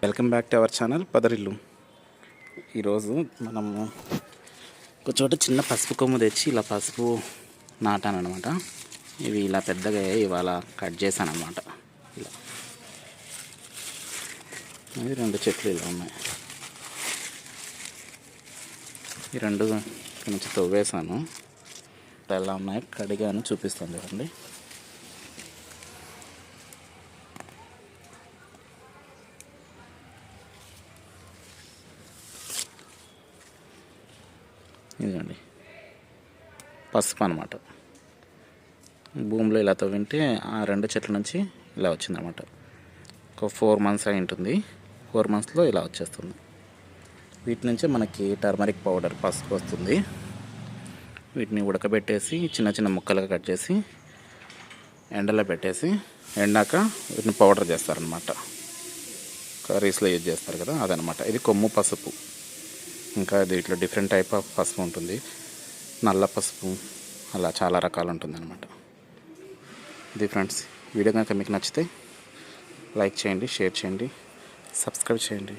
Welcome back to our channel పదరిల్లు. ఈరోజు మనము ఒక చోట చిన్న పసుపు కొమ్ము తెచ్చి ఇలా పసుపు నాటాను అనమాట. ఇవి ఇలా పెద్దగా ఇవాళ కట్ చేశాను అనమాట. ఇలా ఇవి 2 చెట్లు ఇలా ఉన్నాయి. ఈ 2 ఇక్కడ నుంచి తవ్వేశాను. ఎలా ఉన్నాయి కడిగాను, చూపిస్తాను చూడండి. ఇదండి పసుపు అనమాట. భూమిలో ఇలా తవ్వింటే ఆ 2 చెట్ల నుంచి ఇలా వచ్చిందనమాట. ఒక 4 months అయి ఉంటుంది. 4 monthsలో ఇలా వచ్చేస్తుంది. వీటి నుంచే మనకి టర్మరిక్ పౌడర్ పసుపు వస్తుంది. వీటిని ఉడకబెట్టేసి చిన్న చిన్న ముక్కలుగా కట్ చేసి ఎండలో పెట్టేసి ఎండాక వీటిని పౌడర్ చేస్తారనమాట. కర్రీస్లో యూజ్ చేస్తారు కదా, అదనమాట. ఇది కొమ్ము పసుపు. ఇంకా దీంట్లో డిఫరెంట్ టైప్ ఆఫ్ పసుపు ఉంటుంది. నల్ల పసుపు, అలా చాలా రకాలు ఉంటుంది అనమాట. ఇది ఫ్రెండ్స్, వీడియో కనుక మీకు నచ్చితే లైక్ చేయండి, షేర్ చేయండి, సబ్స్క్రైబ్ చేయండి.